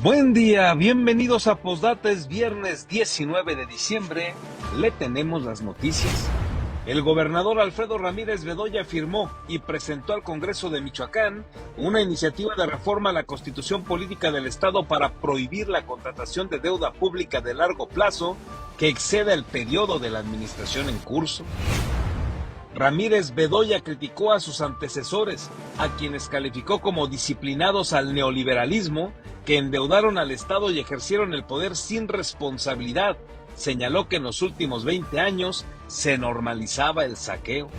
Buen día, bienvenidos a Postdata. Es viernes 19 de diciembre, le tenemos las noticias. El gobernador Alfredo Ramírez Bedoya firmó y presentó al Congreso de Michoacán una iniciativa de reforma a la Constitución Política del Estado para prohibir la contratación de deuda pública de largo plazo que exceda el periodo de la administración en curso. Ramírez Bedoya criticó a sus antecesores, a quienes calificó como disciplinados al neoliberalismo, que endeudaron al Estado y ejercieron el poder sin responsabilidad. Señaló que en los últimos 20 años se normalizaba el saqueo.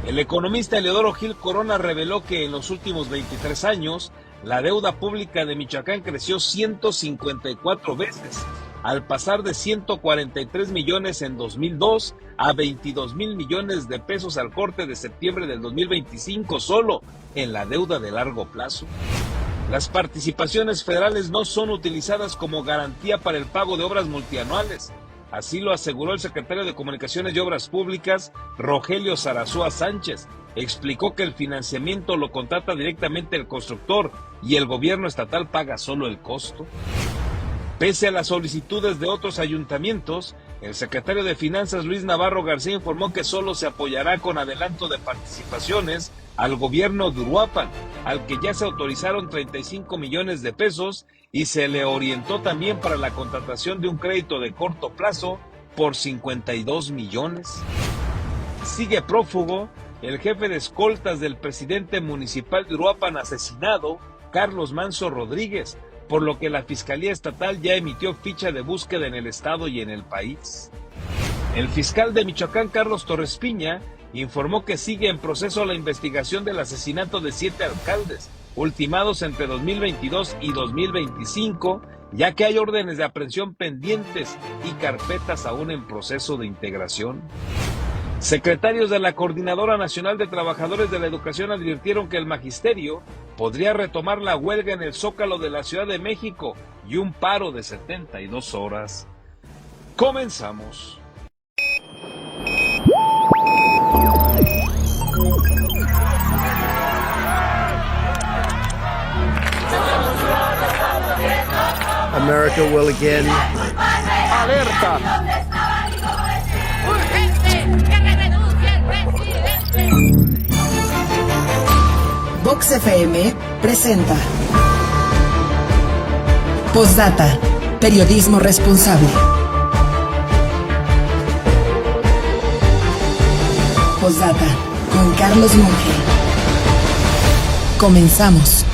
El economista Eleodoro Gil Corona reveló que en los últimos 23 años la deuda pública de Michoacán creció 154 veces, al pasar de 143 millones en 2002 a 22 mil millones de pesos al corte de septiembre del 2025 solo en la deuda de largo plazo. Las participaciones federales no son utilizadas como garantía para el pago de obras multianuales. Así lo aseguró el secretario de Comunicaciones y Obras Públicas, Rogelio Zarazúa Sánchez. Explicó que el financiamiento lo contrata directamente el constructor y el gobierno estatal paga solo el costo. Pese a las solicitudes de otros ayuntamientos, el secretario de Finanzas Luis Navarro García informó que solo se apoyará con adelanto de participaciones al gobierno de Uruapan, al que ya se autorizaron 35 millones de pesos y se le orientó también para la contratación de un crédito de corto plazo por 52 millones. Sigue prófugo el jefe de escoltas del presidente municipal de Uruapan asesinado, Carlos Manso Rodríguez, por lo que la Fiscalía Estatal ya emitió ficha de búsqueda en el estado y en el país. El fiscal de Michoacán, Carlos Torres Piña, informó que sigue en proceso la investigación del asesinato de 7 alcaldes, ultimados entre 2022 y 2025, ya que hay órdenes de aprehensión pendientes y carpetas aún en proceso de integración. Secretarios de la Coordinadora Nacional de Trabajadores de la Educación advirtieron que el magisterio podría retomar la huelga en el Zócalo de la Ciudad de México y un paro de 72 horas. Comenzamos. America will again. Alerta. Vox FM presenta Postdata, periodismo responsable. Postdata con Carlos Monge. Comenzamos.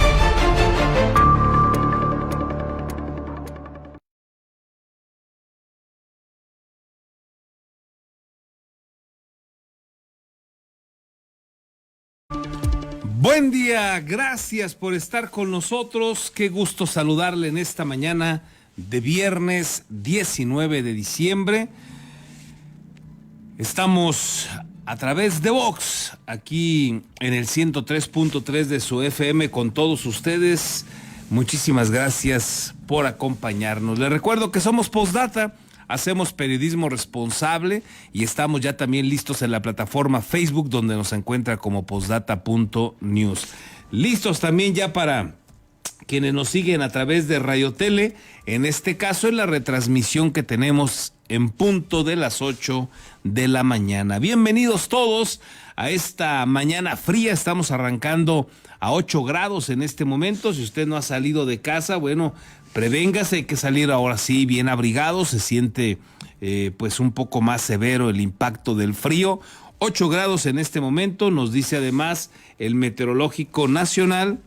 Buen día, gracias por estar con nosotros. Qué gusto saludarle en esta mañana de viernes 19 de diciembre. Estamos a través de Vox, aquí en el 103.3 de su FM con todos ustedes. Muchísimas gracias por acompañarnos. Les recuerdo que somos Postdata. Hacemos periodismo responsable y estamos ya también listos en la plataforma Facebook, donde nos encuentra como postdata.news. Listos también ya para quienes nos siguen a través de Radio Tele, en este caso en la retransmisión que tenemos en punto de las 8 de la mañana. Bienvenidos todos a esta mañana fría. Estamos arrancando a 8 grados en este momento. Si usted no ha salido de casa, bueno, prevéngase, hay que salir ahora sí bien abrigado. Se siente pues un poco más severo el impacto del frío. 8 grados en este momento, nos dice además el Meteorológico Nacional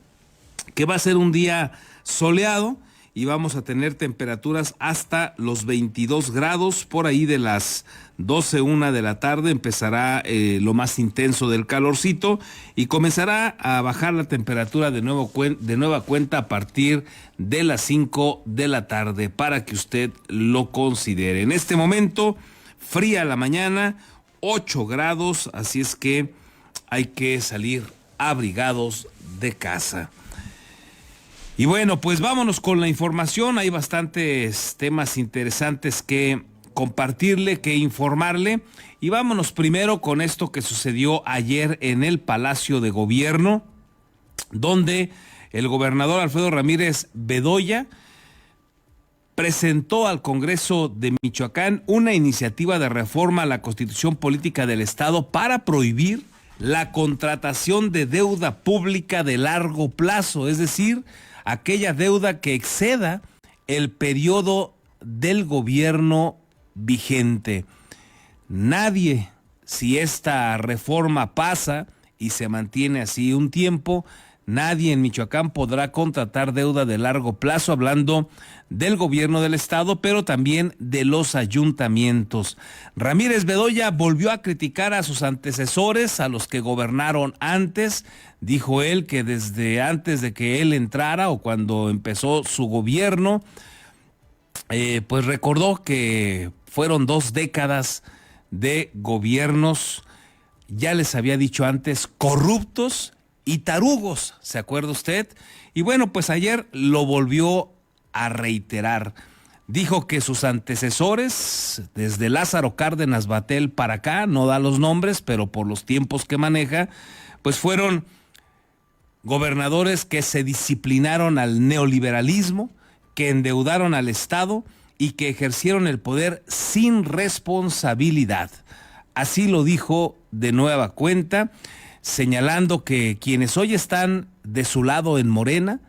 que va a ser un día soleado y vamos a tener temperaturas hasta los 22 grados. Por ahí de las 12, 1 de la tarde empezará lo más intenso del calorcito y comenzará a bajar la temperatura de nueva cuenta a partir de las 5 de la tarde para que usted lo considere. En este momento, fría la mañana, 8 grados, así es que hay que salir abrigados de casa. Y bueno, pues vámonos con la información. Hay bastantes temas interesantes que compartirle, que informarle. Y vámonos primero con esto que sucedió ayer en el Palacio de Gobierno, donde el gobernador Alfredo Ramírez Bedoya presentó al Congreso de Michoacán una iniciativa de reforma a la Constitución Política del Estado para prohibir la contratación de deuda pública de largo plazo, es decir, aquella deuda que exceda el periodo del gobierno vigente. Nadie, si esta reforma pasa y se mantiene así un tiempo, nadie en Michoacán podrá contratar deuda de largo plazo, hablando del gobierno del estado, pero también de los ayuntamientos. Ramírez Bedoya volvió a criticar a sus antecesores, a los que gobernaron antes. Dijo él que desde antes de que él entrara o cuando empezó su gobierno, pues recordó que fueron 2 décadas de gobiernos, ya les había dicho antes, corruptos y tarugos, ¿se acuerda usted? Y bueno, pues ayer lo volvió a reiterar. Dijo que sus antecesores, desde Lázaro Cárdenas Batel para acá, no da los nombres, pero por los tiempos que maneja, pues fueron gobernadores que se disciplinaron al neoliberalismo, que endeudaron al Estado y que ejercieron el poder sin responsabilidad. Así lo dijo de nueva cuenta, señalando que quienes hoy están de su lado en Morena,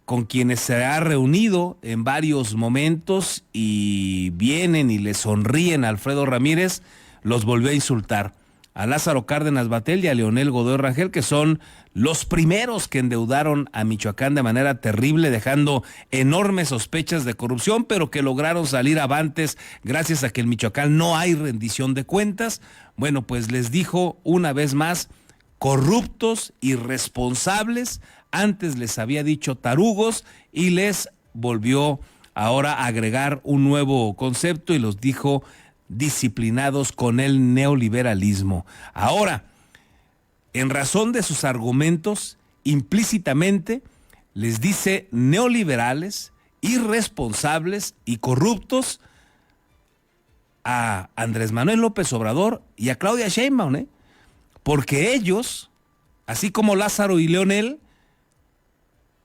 con quienes se ha reunido en varios momentos y vienen y le sonríen a Alfredo Ramírez, los volvió a insultar. A Lázaro Cárdenas Batel y a Leonel Godoy Rangel, que son los primeros que endeudaron a Michoacán de manera terrible, dejando enormes sospechas de corrupción, pero que lograron salir avantes gracias a que en Michoacán no hay rendición de cuentas. Bueno, pues les dijo una vez más, corruptos, irresponsables. Antes les había dicho tarugos y les volvió ahora a agregar un nuevo concepto y los dijo disciplinados con el neoliberalismo. Ahora, en razón de sus argumentos, implícitamente les dice neoliberales, irresponsables y corruptos a Andrés Manuel López Obrador y a Claudia Sheinbaum, porque ellos, así como Lázaro y Leonel,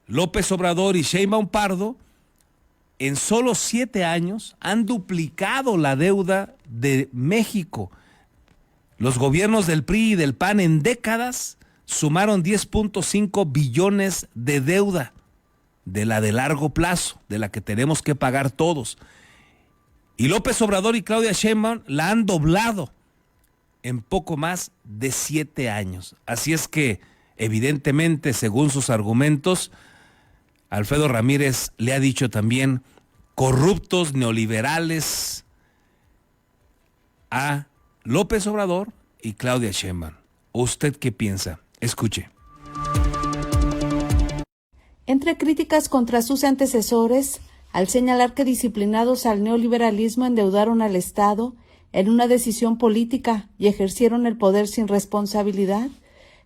López Obrador y Sheinbaum Pardo, en solo 7 años han duplicado la deuda de México. Los gobiernos del PRI y del PAN en décadas sumaron 10.5 billones de deuda, de la de largo plazo, de la que tenemos que pagar todos. Y López Obrador y Claudia Sheinbaum la han doblado en poco más de 7 años. Así es que, evidentemente, según sus argumentos, Alfredo Ramírez le ha dicho también corruptos neoliberales a López Obrador y Claudia Sheinbaum. ¿Usted qué piensa? Escuche. Entre críticas contra sus antecesores, al señalar que disciplinados al neoliberalismo endeudaron al Estado en una decisión política y ejercieron el poder sin responsabilidad,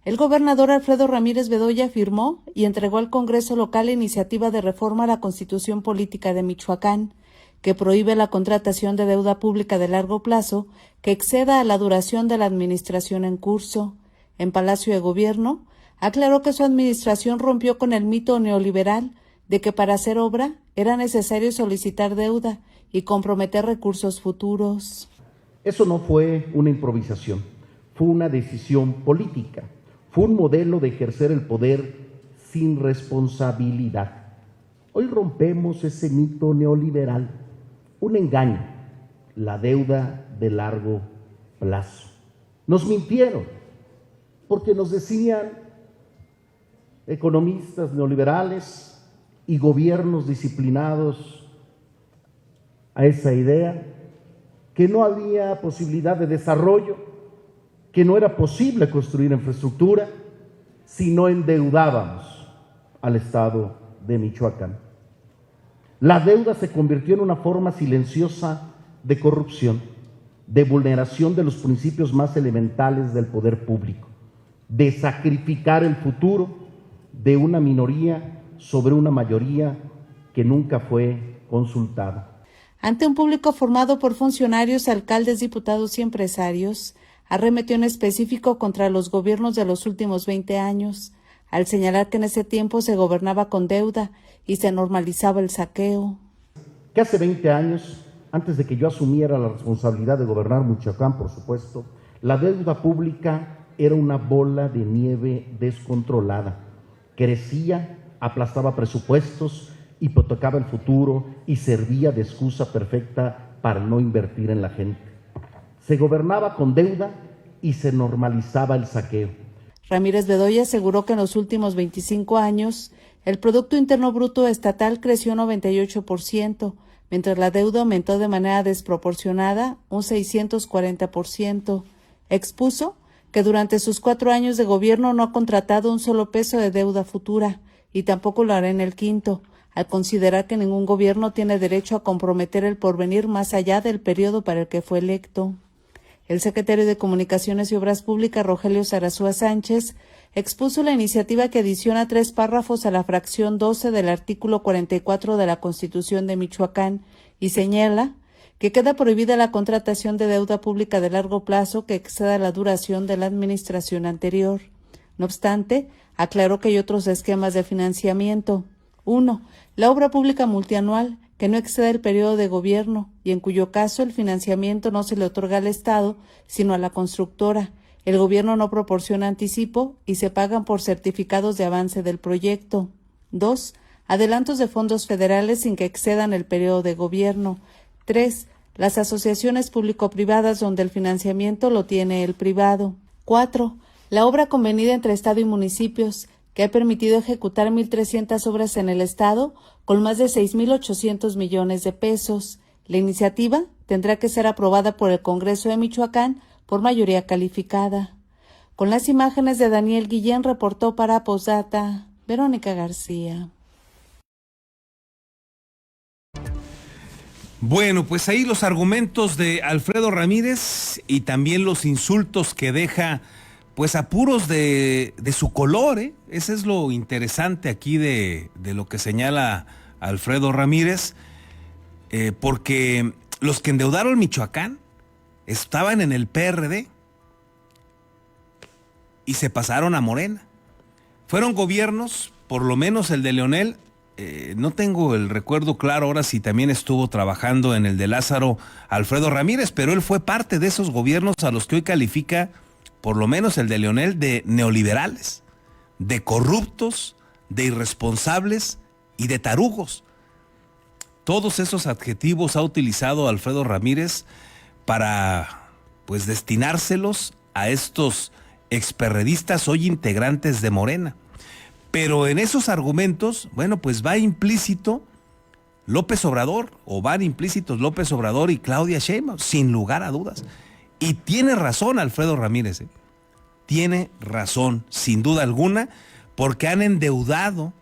el gobernador Alfredo Ramírez Bedoya firmó y entregó al Congreso local la iniciativa de reforma a la Constitución Política de Michoacán, que prohíbe la contratación de deuda pública de largo plazo que exceda a la duración de la administración en curso. En Palacio de Gobierno, aclaró que su administración rompió con el mito neoliberal de que para hacer obra era necesario solicitar deuda y comprometer recursos futuros. Eso no fue una improvisación, fue una decisión política. Fue un modelo de ejercer el poder sin responsabilidad. Hoy rompemos ese mito neoliberal, un engaño, la deuda de largo plazo. Nos mintieron, porque nos decían economistas neoliberales y gobiernos disciplinados a esa idea, que no había posibilidad de desarrollo, que no era posible construir infraestructura si no endeudábamos al Estado de Michoacán. La deuda se convirtió en una forma silenciosa de corrupción, de vulneración de los principios más elementales del poder público, de sacrificar el futuro de una minoría sobre una mayoría que nunca fue consultada. Ante un público formado por funcionarios, alcaldes, diputados y empresarios, arremetió en específico contra los gobiernos de los últimos 20 años, al señalar que en ese tiempo se gobernaba con deuda y se normalizaba el saqueo. que hace 20 años, antes de que yo asumiera la responsabilidad de gobernar Michoacán, por supuesto, la deuda pública era una bola de nieve descontrolada. Crecía, aplastaba presupuestos, hipotecaba el futuro y servía de excusa perfecta para no invertir en la gente. Se gobernaba con deuda y se normalizaba el saqueo. Ramírez Bedoya aseguró que en los últimos 25 años el Producto Interno Bruto estatal creció 98%, mientras la deuda aumentó de manera desproporcionada un 640%. Expuso que durante sus 4 años de gobierno no ha contratado un solo peso de deuda futura y tampoco lo hará en el quinto, al considerar que ningún gobierno tiene derecho a comprometer el porvenir más allá del periodo para el que fue electo. El secretario de Comunicaciones y Obras Públicas, Rogelio Zarazúa Sánchez, expuso la iniciativa que adiciona 3 párrafos a la fracción 12 del artículo 44 de la Constitución de Michoacán y señala que queda prohibida la contratación de deuda pública de largo plazo que exceda la duración de la administración anterior. No obstante, aclaró que hay otros esquemas de financiamiento. 1. La obra pública multianual, que no exceda el periodo de gobierno y en cuyo caso el financiamiento no se le otorga al Estado, sino a la constructora. El gobierno no proporciona anticipo y se pagan por certificados de avance del proyecto. 2. Adelantos de fondos federales sin que excedan el periodo de gobierno. 3. Las asociaciones público-privadas donde el financiamiento lo tiene el privado. 4. La obra convenida entre Estado y municipios, que ha permitido ejecutar 1,300 obras en el Estado con más de 6,800 millones de pesos. La iniciativa tendrá que ser aprobada por el Congreso de Michoacán por mayoría calificada. Con las imágenes de Daniel Guillén, reportó para Posdata, Verónica García. Bueno, pues ahí los argumentos de Alfredo Ramírez y también los insultos que deja, pues a puros de su color, ¿eh? Ese es lo interesante aquí de lo que señala Alfredo Ramírez, porque los que endeudaron Michoacán estaban en el PRD y se pasaron a Morena. Fueron gobiernos, por lo menos el de Leonel, no tengo el recuerdo claro ahora si también estuvo trabajando en el de Lázaro Alfredo Ramírez, pero él fue parte de esos gobiernos a los que hoy califica, por lo menos el de Leonel, de neoliberales, de corruptos, de irresponsables y de tarugos. Todos esos adjetivos ha utilizado Alfredo Ramírez para, pues, destinárselos a estos experredistas hoy integrantes de Morena. Pero en esos argumentos, bueno, pues va implícito López Obrador, o van implícitos López Obrador y Claudia Sheinbaum, sin lugar a dudas. Y tiene razón Alfredo Ramírez, tiene razón, sin duda alguna, porque han endeudado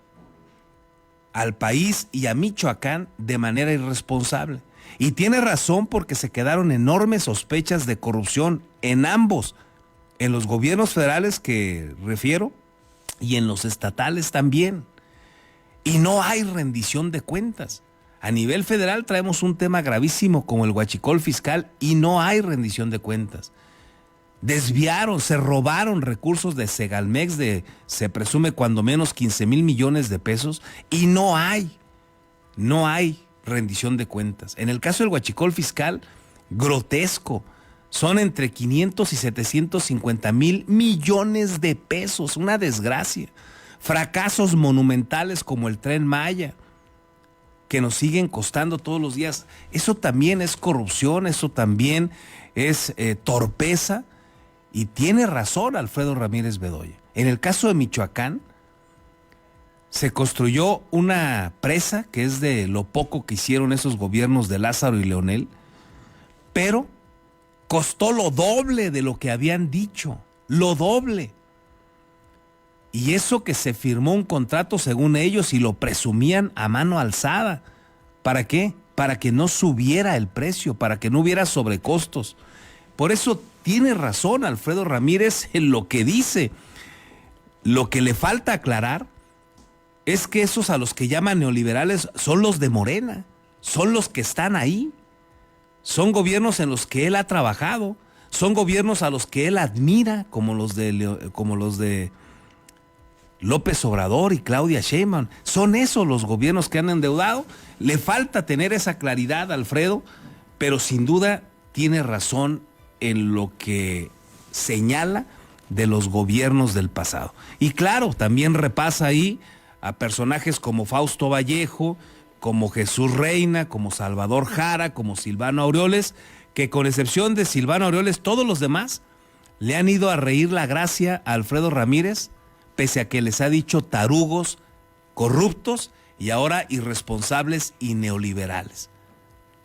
al país y a Michoacán de manera irresponsable. Y tiene razón porque se quedaron enormes sospechas de corrupción en ambos, en los gobiernos federales que refiero y en los estatales también. Y no hay rendición de cuentas. A nivel federal traemos un tema gravísimo como el huachicol fiscal y no hay rendición de cuentas. Desviaron, se robaron recursos de Segalmex de, se presume, cuando menos 15,000 millones de pesos y no hay rendición de cuentas. En el caso del huachicol fiscal, grotesco, son entre 500 y 750,000 millones de pesos, una desgracia. Fracasos monumentales como el Tren Maya, que nos siguen costando todos los días. Eso también es corrupción, eso también es torpeza. Y tiene razón Alfredo Ramírez Bedoya. En el caso de Michoacán, se construyó una presa, que es de lo poco que hicieron esos gobiernos de Lázaro y Leonel, pero costó lo doble de lo que habían dicho, lo doble. Y eso que se firmó un contrato según ellos y lo presumían a mano alzada. ¿Para qué? Para que no subiera el precio, para que no hubiera sobrecostos. Por eso tiene razón Alfredo Ramírez en lo que dice. Lo que le falta aclarar es que esos a los que llaman neoliberales son los de Morena, son los que están ahí. Son gobiernos en los que él ha trabajado, son gobiernos a los que él admira, como los de López Obrador y Claudia Sheinbaum. Son esos los gobiernos que han endeudado. Le falta tener esa claridad, Alfredo, pero sin duda tiene razón en lo que señala de los gobiernos del pasado. Y claro, también repasa ahí a personajes como Fausto Vallejo, como Jesús Reina, como Salvador Jara, como Silvano Aureoles, que con excepción de Silvano Aureoles, todos los demás le han ido a reír la gracia a Alfredo Ramírez, pese a que les ha dicho tarugos, corruptos y ahora irresponsables y neoliberales.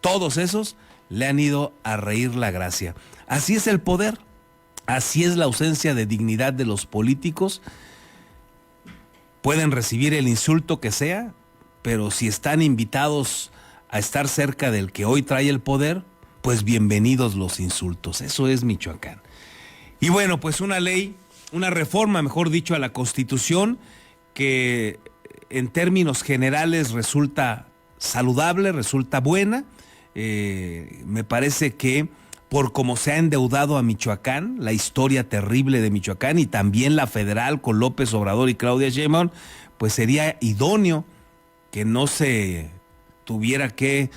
Todos esos le han ido a reír la gracia. Así es el poder, así es la ausencia de dignidad de los políticos. Pueden recibir el insulto que sea, pero si están invitados a estar cerca del que hoy trae el poder, pues bienvenidos los insultos. Eso es Michoacán. Y bueno, pues una ley, una reforma, mejor dicho, a la Constitución que en términos generales resulta saludable, resulta buena. Me parece que por cómo se ha endeudado a Michoacán, la historia terrible de Michoacán y también la federal con López Obrador y Claudia Sheinbaum, pues sería idóneo que no se tuviera que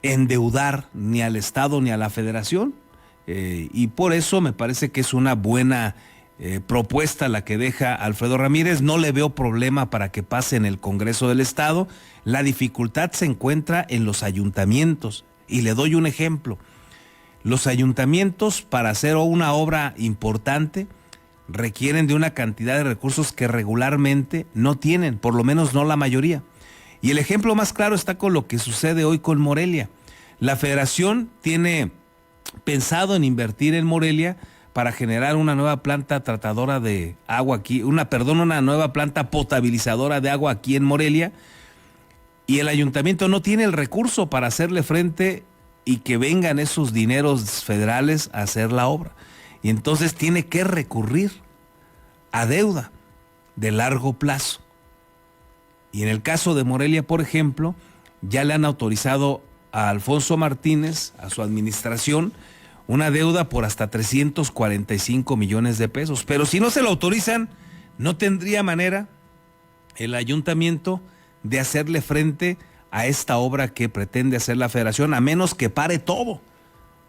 endeudar ni al Estado ni a la Federación. Y por eso me parece que es una buena propuesta la que deja Alfredo Ramírez. No le veo problema para que pase en el Congreso del Estado. La dificultad se encuentra en los ayuntamientos. Y le doy un ejemplo. Los ayuntamientos, para hacer una obra importante, requieren de una cantidad de recursos que regularmente no tienen, por lo menos no la mayoría. Y el ejemplo más claro está con lo que sucede hoy con Morelia. La Federación tiene pensado en invertir en Morelia para generar una nueva planta tratadora de agua aquí, una nueva planta potabilizadora de agua aquí en Morelia, y el ayuntamiento no tiene el recurso para hacerle frente y que vengan esos dineros federales a hacer la obra. Y entonces tiene que recurrir a deuda de largo plazo. Y en el caso de Morelia, por ejemplo, ya le han autorizado a Alfonso Martínez, a su administración, una deuda por hasta 345 millones de pesos. Pero si no se lo autorizan, no tendría manera el ayuntamiento de hacerle frente a esta obra que pretende hacer la Federación, a menos que pare todo,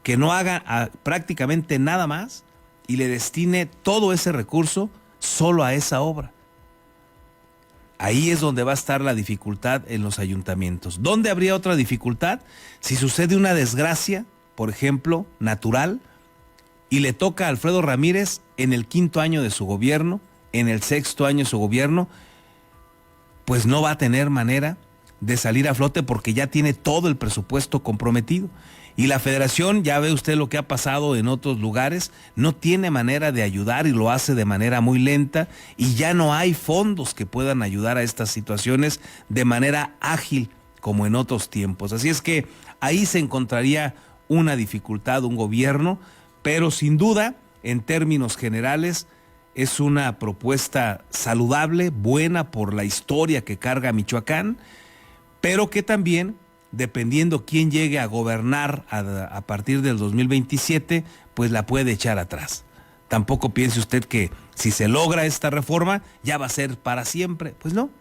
que no haga prácticamente nada más y le destine todo ese recurso solo a esa obra. Ahí es donde va a estar la dificultad en los ayuntamientos. ¿Dónde habría otra dificultad? Si sucede una desgracia, por ejemplo, natural, y le toca a Alfredo Ramírez en el 5º año de su gobierno, en el 6º año de su gobierno, pues no va a tener manera de salir a flote porque ya tiene todo el presupuesto comprometido. Y la Federación, ya ve usted lo que ha pasado en otros lugares, no tiene manera de ayudar y lo hace de manera muy lenta y ya no hay fondos que puedan ayudar a estas situaciones de manera ágil como en otros tiempos. Así es que ahí se encontraría una dificultad, un gobierno, pero sin duda, en términos generales, es una propuesta saludable, buena por la historia que carga Michoacán, pero que también, dependiendo quién llegue a gobernar a partir del 2027, pues la puede echar atrás. Tampoco piense usted que si se logra esta reforma ya va a ser para siempre. Pues no,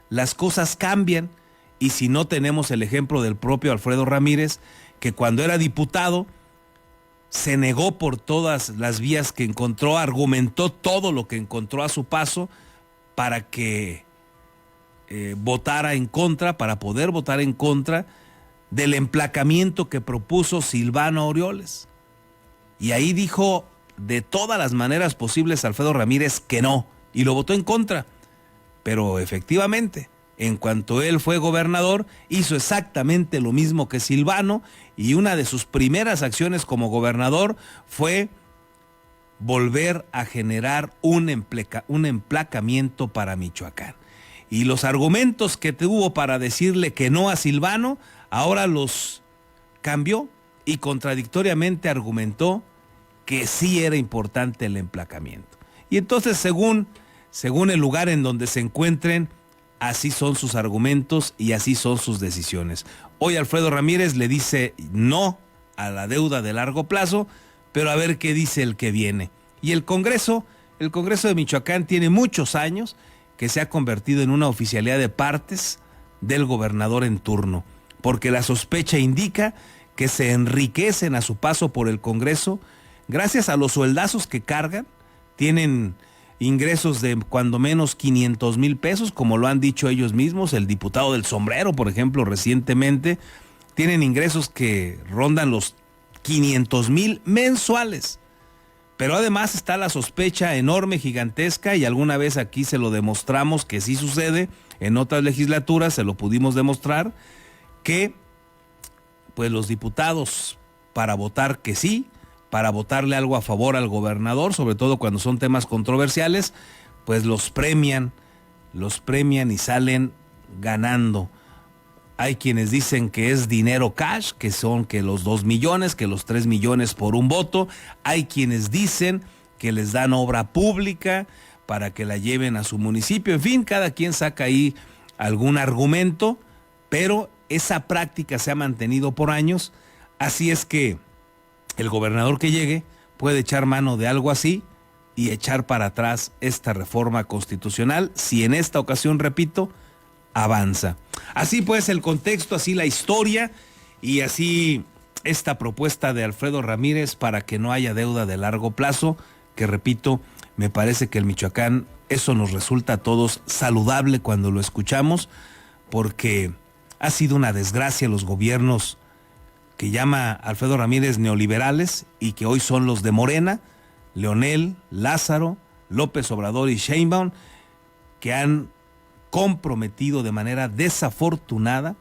las cosas cambian y si no tenemos el ejemplo del propio Alfredo Ramírez, que cuando era diputado se negó por todas las vías que encontró, argumentó todo lo que encontró a su paso para que votara en contra, para poder votar en contra del emplacamiento que propuso Silvano Aureoles. Y ahí dijo de todas las maneras posibles Alfredo Ramírez que no, y lo votó en contra. Pero efectivamente, en cuanto él fue gobernador, hizo exactamente lo mismo que Silvano, y una de sus primeras acciones como gobernador fue volver a generar un emplacamiento para Michoacán. Y los argumentos que tuvo para decirle que no a Silvano, ahora los cambió y contradictoriamente argumentó que sí era importante el emplacamiento. Y entonces, según el lugar en donde se encuentren, así son sus argumentos y así son sus decisiones. Hoy Alfredo Ramírez le dice no a la deuda de largo plazo, pero a ver qué dice el que viene. Y el Congreso, el Congreso de Michoacán tiene muchos años que se ha convertido en una oficialía de partes del gobernador en turno, porque la sospecha indica que se enriquecen a su paso por el Congreso gracias a los sueldazos que cargan. Tienen ingresos de cuando menos 500,000 pesos, como lo han dicho ellos mismos. El diputado del sombrero, por ejemplo, recientemente, tienen ingresos que rondan los 500,000 mensuales. Pero además está la sospecha enorme, gigantesca, y alguna vez aquí se lo demostramos que sí sucede, en otras legislaturas se lo pudimos demostrar, que pues los diputados, para votar que sí, para votarle algo a favor al gobernador, sobre todo cuando son temas controversiales, pues los premian y salen ganando. Hay quienes dicen que es dinero cash, que son que los 2 millones, que los 3 millones por un voto. Hay quienes dicen que les dan obra pública para que la lleven a su municipio. En fin, cada quien saca ahí algún argumento, pero esa práctica se ha mantenido por años. Así es que el gobernador que llegue puede echar mano de algo así y echar para atrás esta reforma constitucional, si en esta ocasión, repito, avanza. Así pues el contexto, así la historia y así esta propuesta de Alfredo Ramírez para que no haya deuda de largo plazo, que repito, me parece que el Michoacán, eso nos resulta a todos saludable cuando lo escuchamos, porque ha sido una desgracia los gobiernos que llama Alfredo Ramírez neoliberales y que hoy son los de Morena, Leonel, Lázaro, López Obrador y Sheinbaum, que han comprometido de manera desafortunada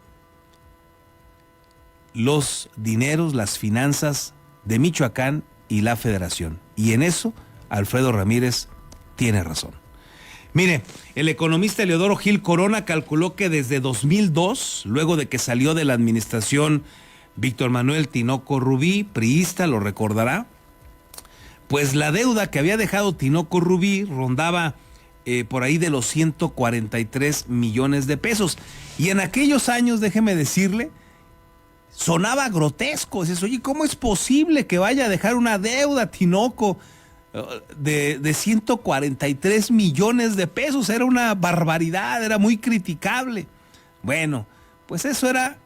los dineros, las finanzas de Michoacán y la Federación. Y en eso Alfredo Ramírez tiene razón. Mire, el economista Eleodoro Gil Corona calculó que desde 2002, luego de que salió de la administración Víctor Manuel Tinoco Rubí, priista, lo recordará, pues la deuda que había dejado Tinoco Rubí rondaba por ahí de los 143 millones de pesos. Y en aquellos años, déjeme decirle, sonaba grotesco. Dices, oye, ¿cómo es posible que vaya a dejar una deuda Tinoco de 143 millones de pesos? Era una barbaridad, era muy criticable. Bueno, pues eso era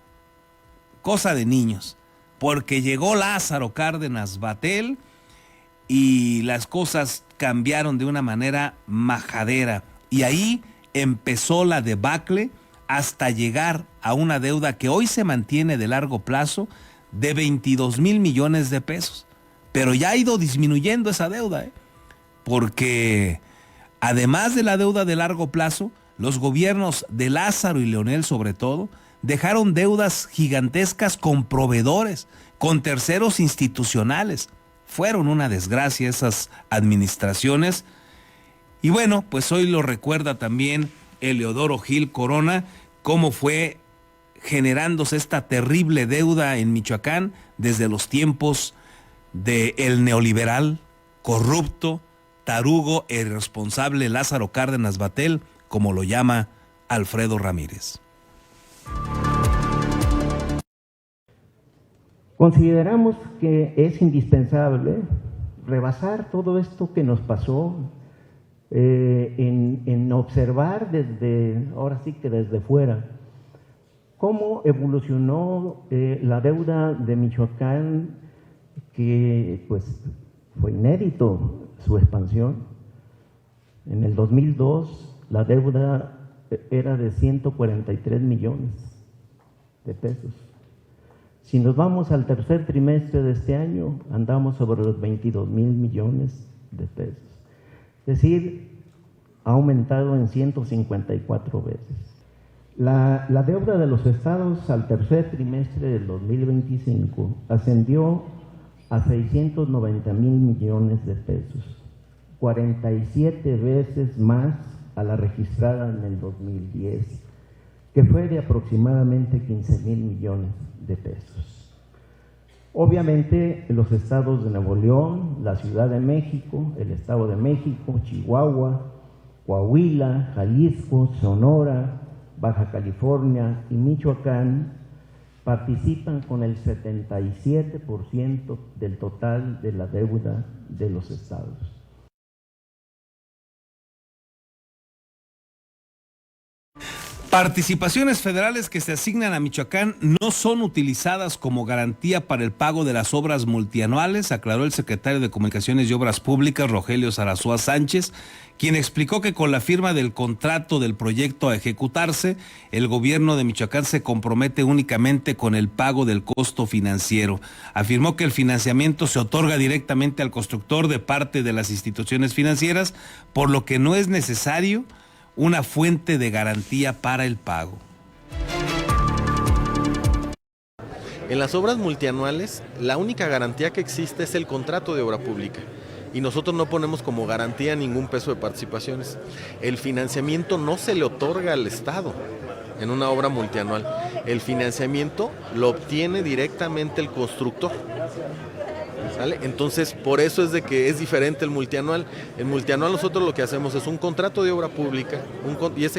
cosa de niños, porque llegó Lázaro Cárdenas Batlle y las cosas cambiaron de una manera majadera. Y ahí empezó la debacle hasta llegar a una deuda que hoy se mantiene de largo plazo de 22,000 millones de pesos. Pero ya ha ido disminuyendo esa deuda, porque además de la deuda de largo plazo, los gobiernos de Lázaro y Leonel sobre todo, dejaron deudas gigantescas con proveedores, con terceros institucionales. Fueron una desgracia esas administraciones. Y bueno, pues hoy lo recuerda también Eleodoro Gil Corona, cómo fue generándose esta terrible deuda en Michoacán desde los tiempos del neoliberal, corrupto, tarugo e irresponsable Lázaro Cárdenas Batlle, como lo llama Alfredo Ramírez. Consideramos que es indispensable rebasar todo esto que nos pasó, en observar ahora sí que desde fuera, cómo evolucionó la deuda de Michoacán, que pues fue inédito su expansión. En el 2002 la deuda era de 143 millones de pesos. Si nos vamos al tercer trimestre de este año, andamos sobre los 22,000 millones de pesos. Es decir, ha aumentado en 154 veces. La deuda de los estados al tercer trimestre del 2025 ascendió a 690,000 millones de pesos, 47 veces más a la registrada en el 2010, que fue de aproximadamente 15,000 millones de pesos. Obviamente, los estados de Nuevo León, la Ciudad de México, el Estado de México, Chihuahua, Coahuila, Jalisco, Sonora, Baja California y Michoacán participan con el 77% del total de la deuda de los estados. Participaciones federales que se asignan a Michoacán no son utilizadas como garantía para el pago de las obras multianuales, aclaró el secretario de Comunicaciones y Obras Públicas, Rogelio Sarasúa Sánchez, quien explicó que con la firma del contrato del proyecto a ejecutarse, el gobierno de Michoacán se compromete únicamente con el pago del costo financiero. Afirmó que el financiamiento se otorga directamente al constructor de parte de las instituciones financieras, por lo que no es necesario una fuente de garantía para el pago. En las obras multianuales, la única garantía que existe es el contrato de obra pública. Y nosotros no ponemos como garantía ningún peso de participaciones. El financiamiento no se le otorga al Estado en una obra multianual. El financiamiento lo obtiene directamente el constructor. ¿Sale? Entonces, por eso es de que es diferente el multianual. El multianual nosotros lo que hacemos es un contrato de obra pública,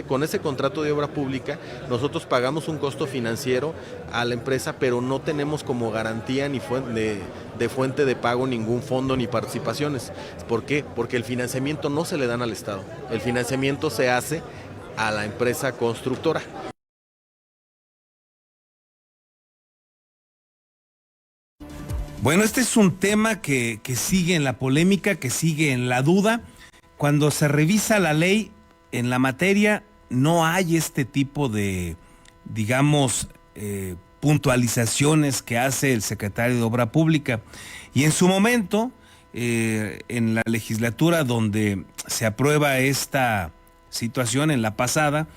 con ese contrato de obra pública nosotros pagamos un costo financiero a la empresa, pero no tenemos como garantía ni de fuente de pago ningún fondo ni participaciones. ¿Por qué? Porque el financiamiento no se le dan al Estado. El financiamiento se hace a la empresa constructora. Bueno, este es un tema que sigue en la polémica, que sigue en la duda. Cuando se revisa la ley en la materia, no hay este tipo de, digamos, puntualizaciones que hace el secretario de Obra Pública. Y en su momento, en la legislatura donde se aprueba esta situación, en la pasada,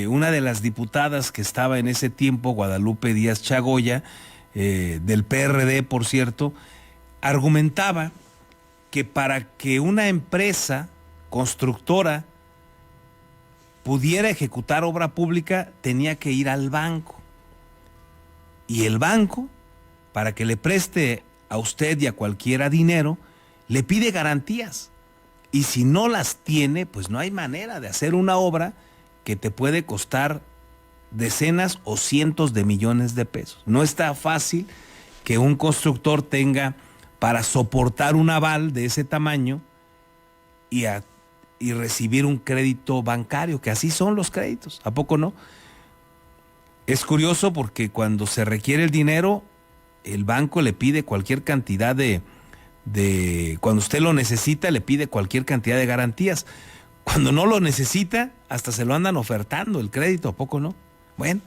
una de las diputadas que estaba en ese tiempo, Guadalupe Díaz Chagoya, del PRD, por cierto, argumentaba que para que una empresa constructora pudiera ejecutar obra pública tenía que ir al banco. Y el banco, para que le preste a usted y a cualquiera dinero, le pide garantías. Y si no las tiene, pues no hay manera de hacer una obra que te puede costar decenas o cientos de millones de pesos. No está fácil que un constructor tenga para soportar un aval de ese tamaño y recibir un crédito bancario, que así son los créditos, ¿a poco no? Es curioso porque cuando se requiere el dinero, el banco le pide cualquier cantidad cuando usted lo necesita, le pide cualquier cantidad de garantías. Cuando no lo necesita, hasta se lo andan ofertando el crédito, ¿a poco no? Bueno,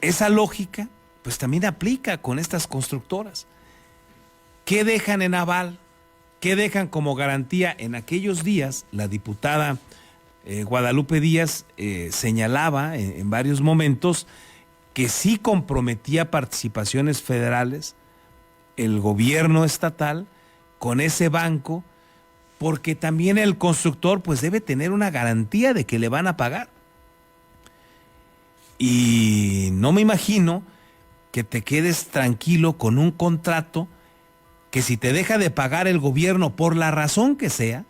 esa lógica pues también aplica con estas constructoras. ¿Qué dejan en aval? ¿Qué dejan como garantía? En aquellos días, la diputada Guadalupe Díaz señalaba en varios momentos que sí comprometía participaciones federales el gobierno estatal con ese banco, porque también el constructor pues debe tener una garantía de que le van a pagar. Y no me imagino que te quedes tranquilo con un contrato que si te deja de pagar el gobierno por la razón que sea,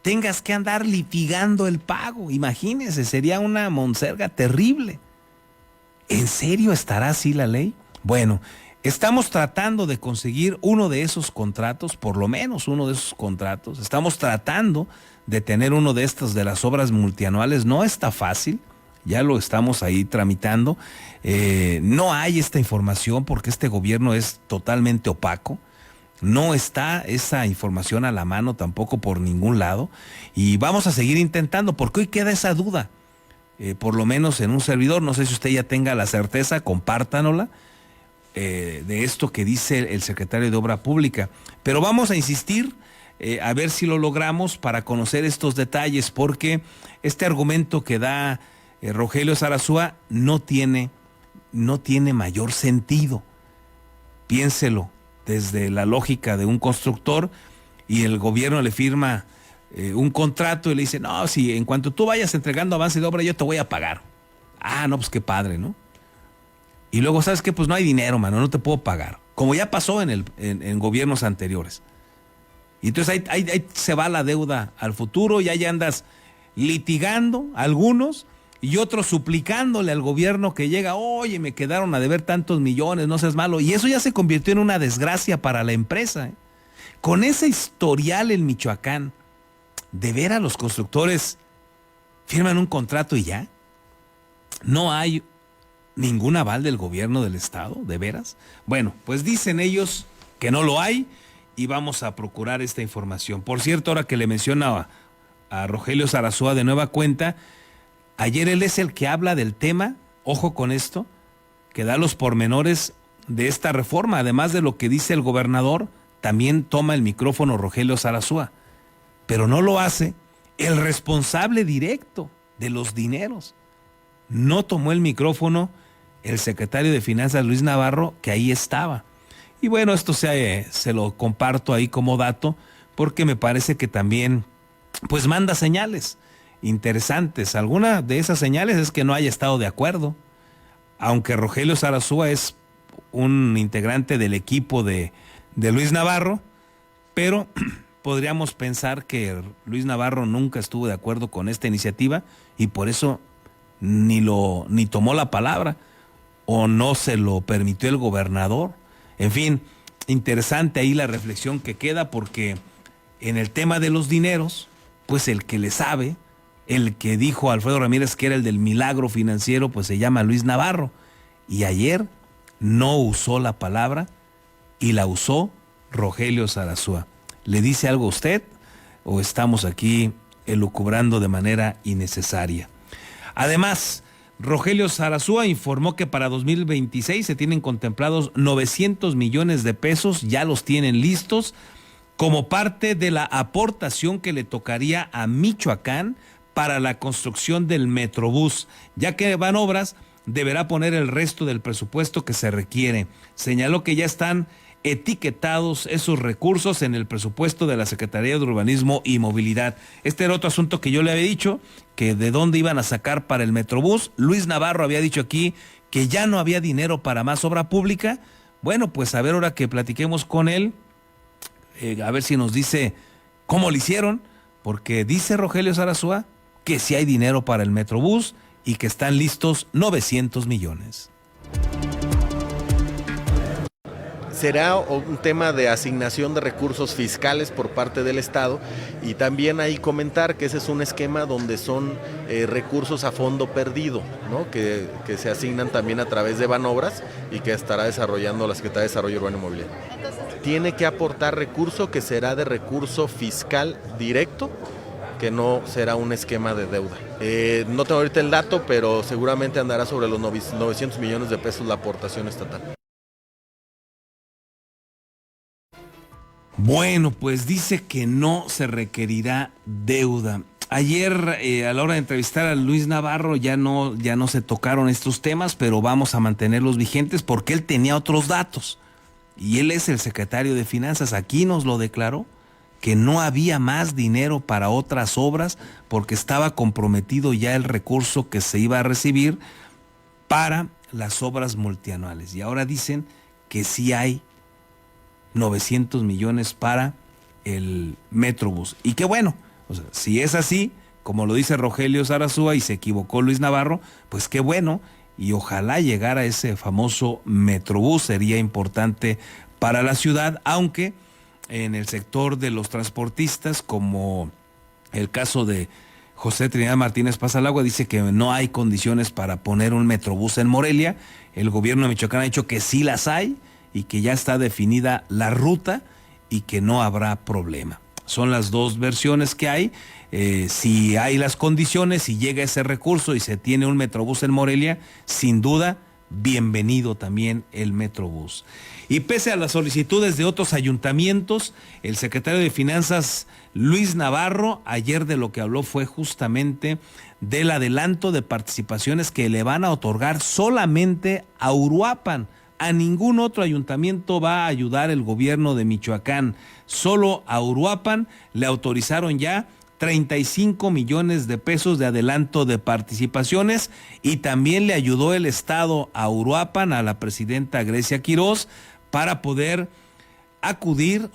tengas que andar litigando el pago. Imagínese, sería una monserga terrible. ¿En serio estará así la ley? Bueno, estamos tratando de conseguir uno de esos contratos, por lo menos uno de esos contratos. Estamos tratando de tener uno de estos de las obras multianuales. No está fácil. Ya lo estamos ahí tramitando. No hay esta información porque este gobierno es totalmente opaco. No está esa información a la mano tampoco por ningún lado. Y vamos a seguir intentando porque hoy queda esa duda. Por lo menos en un servidor. No sé si usted ya tenga la certeza, compártanosla, de esto que dice el secretario de Obra Pública. Pero vamos a insistir a ver si lo logramos para conocer estos detalles, porque este argumento que da Rogelio Sarasúa no tiene mayor sentido. Piénselo desde la lógica de un constructor y el gobierno le firma un contrato y le dice, no, si en cuanto tú vayas entregando avance de obra yo te voy a pagar. Ah, no, pues qué padre, ¿no? Y luego, ¿sabes qué? Pues no hay dinero, mano, no te puedo pagar. Como ya pasó en gobiernos anteriores. Y entonces ahí se va la deuda al futuro y ahí andas litigando algunos y otros suplicándole al gobierno que llega, oye, me quedaron a deber tantos millones, no seas malo. Y eso ya se convirtió en una desgracia para la empresa. Con ese historial en Michoacán, ¿de veras los constructores firman un contrato y ya? ¿No hay ningún aval del gobierno del estado? ¿De veras? Bueno, pues dicen ellos que no lo hay y vamos a procurar esta información. Por cierto, ahora que le mencionaba a Rogelio Zarazúa de nueva cuenta, ayer él es el que habla del tema, ojo con esto, que da los pormenores de esta reforma. Además de lo que dice el gobernador, también toma el micrófono Rogelio Zarazúa, pero no lo hace el responsable directo de los dineros. No tomó el micrófono el secretario de Finanzas, Luis Navarro, que ahí estaba. Y bueno, esto se lo comparto ahí como dato, porque me parece que también pues manda señales interesantes. Alguna de esas señales es que no haya estado de acuerdo, aunque Rogelio Zarazúa es un integrante del equipo de Luis Navarro, pero podríamos pensar que Luis Navarro nunca estuvo de acuerdo con esta iniciativa y por eso ni tomó la palabra o no se lo permitió el gobernador. En fin, interesante ahí la reflexión que queda, porque en el tema de los dineros, pues el que le sabe, el que dijo a Alfredo Ramírez que era el del milagro financiero, pues se llama Luis Navarro. Y ayer no usó la palabra y la usó Rogelio Zarazúa. ¿Le dice algo a usted o estamos aquí elucubrando de manera innecesaria? Además, Rogelio Zarazúa informó que para 2026 se tienen contemplados 900 millones de pesos, ya los tienen listos, como parte de la aportación que le tocaría a Michoacán para la construcción del Metrobús. Ya que van obras, deberá poner el resto del presupuesto que se requiere. Señaló que ya están etiquetados esos recursos en el presupuesto de la Secretaría de Urbanismo y Movilidad. Este era otro asunto que yo le había dicho, que de dónde iban a sacar para el Metrobús. Luis Navarro había dicho aquí que ya no había dinero para más obra pública. Bueno, pues a ver ahora que platiquemos con él, a ver si nos dice cómo lo hicieron, porque dice Rogelio Zarazúa que sí hay dinero para el Metrobús y que están listos 900 millones. Será un tema de asignación de recursos fiscales por parte del Estado, y también ahí comentar que ese es un esquema donde son recursos a fondo perdido, ¿no? que se asignan también a través de Banobras y que estará desarrollando la Secretaría de Desarrollo Urbano y Movilidad. Tiene que aportar recurso que será de recurso fiscal directo, que no será un esquema de deuda. No tengo ahorita el dato, pero seguramente andará sobre los 900 millones de pesos la aportación estatal. Bueno, pues dice que no se requerirá deuda. Ayer, a la hora de entrevistar a Luis Navarro, ya no se tocaron estos temas, pero vamos a mantenerlos vigentes porque él tenía otros datos. Y él es el secretario de Finanzas. Aquí nos lo declaró, que no había más dinero para otras obras porque estaba comprometido ya el recurso que se iba a recibir para las obras multianuales. Y ahora dicen que sí hay 900 millones para el Metrobús. Y qué bueno, o sea, si es así, como lo dice Rogelio Zarazúa y se equivocó Luis Navarro, pues qué bueno, y ojalá llegara ese famoso Metrobús, sería importante para la ciudad, aunque en el sector de los transportistas, como el caso de José Trinidad Martínez Pazalagua, dice que no hay condiciones para poner un Metrobús en Morelia. El gobierno de Michoacán ha dicho que sí las hay y que ya está definida la ruta y que no habrá problema. Son las dos versiones que hay. Si hay las condiciones, si llega ese recurso y se tiene un Metrobús en Morelia, sin duda, bienvenido también el Metrobús. Y pese a las solicitudes de otros ayuntamientos, el secretario de Finanzas, Luis Navarro, ayer de lo que habló fue justamente del adelanto de participaciones que le van a otorgar solamente a Uruapan. A ningún otro ayuntamiento va a ayudar el gobierno de Michoacán. Solo a Uruapan le autorizaron ya 35 millones de pesos de adelanto de participaciones, y también le ayudó el Estado a Uruapan, a la presidenta Grecia Quirós, para poder acudir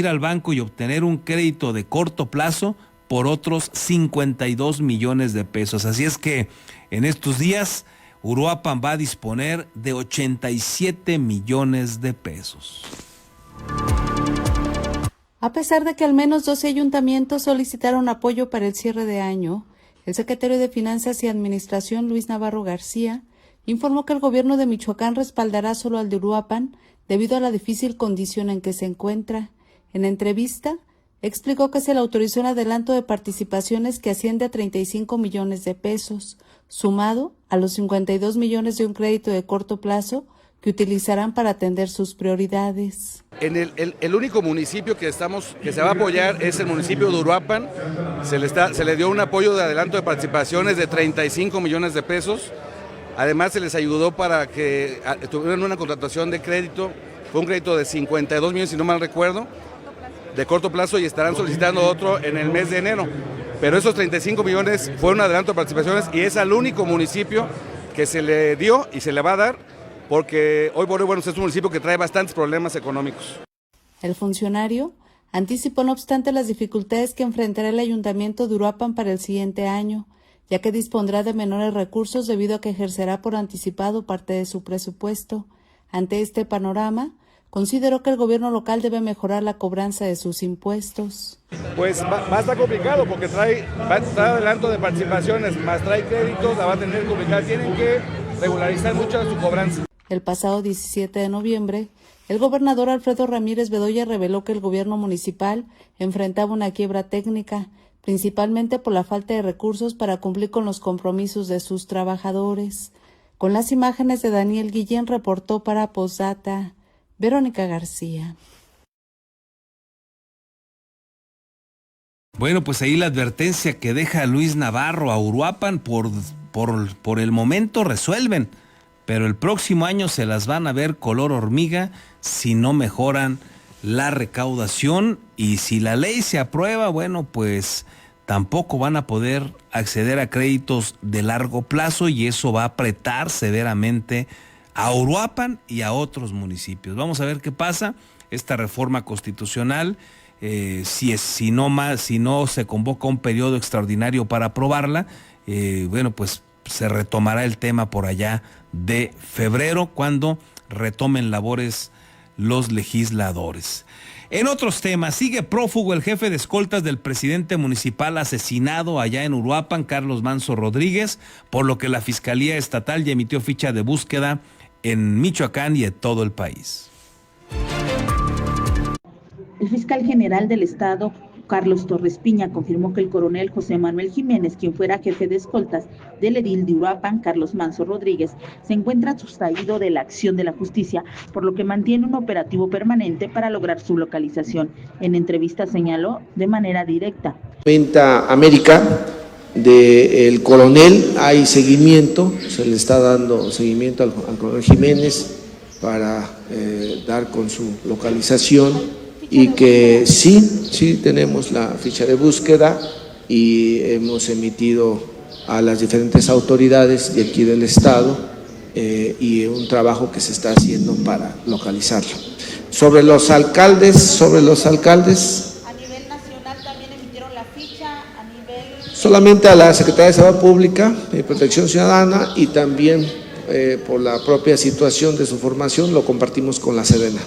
al banco y obtener un crédito de corto plazo por otros 52 millones de pesos. Así es que en estos días Uruapan va a disponer de 87 millones de pesos. A pesar de que al menos 12 ayuntamientos solicitaron apoyo para el cierre de año, El secretario de Finanzas y Administración, Luis Navarro García, informó que el gobierno de Michoacán respaldará solo al de Uruapan debido a la difícil condición en que se encuentra. En entrevista, explicó que se le autorizó un adelanto de participaciones que asciende a 35 millones de pesos, sumado a los 52 millones de un crédito de corto plazo que utilizarán para atender sus prioridades. En el único municipio que se va a apoyar es el municipio de Uruapan. Se le dio un apoyo de adelanto de participaciones de 35 millones de pesos. Además se les ayudó para que tuvieran una contratación de crédito. Fue un crédito de 52 millones, si no mal recuerdo, de corto plazo, y estarán solicitando otro en el mes de enero. Pero esos 35 millones fueron un adelanto de participaciones y es al único municipio que se le dio y se le va a dar, porque hoy por hoy, bueno, es un municipio que trae bastantes problemas económicos. El funcionario anticipó, no obstante, las dificultades que enfrentará el ayuntamiento de Uruapan para el siguiente año, ya que dispondrá de menores recursos debido a que ejercerá por anticipado parte de su presupuesto. Ante este panorama, consideró que el gobierno local debe mejorar la cobranza de sus impuestos. Pues va a estar complicado porque trae adelanto de participaciones, más trae créditos, la va a tener complicada. Tienen que regularizar mucho su cobranza. El pasado 17 de noviembre, el gobernador Alfredo Ramírez Bedoya reveló que el gobierno municipal enfrentaba una quiebra técnica, principalmente por la falta de recursos para cumplir con los compromisos de sus trabajadores. Con las imágenes de Daniel Guillén, reportó para Posdata Verónica García. Bueno, pues ahí la advertencia que deja Luis Navarro a Uruapan. Por el momento resuelven, pero el próximo año se las van a ver color hormiga si no mejoran la recaudación, y si la ley se aprueba, bueno, pues tampoco van a poder acceder a créditos de largo plazo, y eso va a apretar severamente a Uruapan y a otros municipios. Vamos a ver qué pasa. Esta reforma constitucional, si no se convoca un periodo extraordinario para aprobarla, bueno, pues se retomará el tema por allá de febrero, cuando retomen labores los legisladores. En otros temas, sigue prófugo el jefe de escoltas del presidente municipal asesinado allá en Uruapan, Carlos Manso Rodríguez, por lo que la Fiscalía Estatal ya emitió ficha de búsqueda en Michoacán y en todo el país. El fiscal general del estado, Carlos Torres Piña, confirmó que el coronel José Manuel Jiménez, quien fuera jefe de escoltas del edil de Uruapan, Carlos Manso Rodríguez, se encuentra sustraído de la acción de la justicia, por lo que mantiene un operativo permanente para lograr su localización. En entrevista señaló de manera directa: Venta América del coronel, hay seguimiento, se le está dando seguimiento al coronel Jiménez para dar con su localización, y que sí tenemos la ficha de búsqueda y hemos emitido a las diferentes autoridades de aquí del estado y un trabajo que se está haciendo para localizarlo. Sobre los alcaldes, ¿a nivel nacional también emitieron la ficha? Solamente a la Secretaría de Salud Pública y Protección Ciudadana, y también por la propia situación de su formación lo compartimos con la Sedena.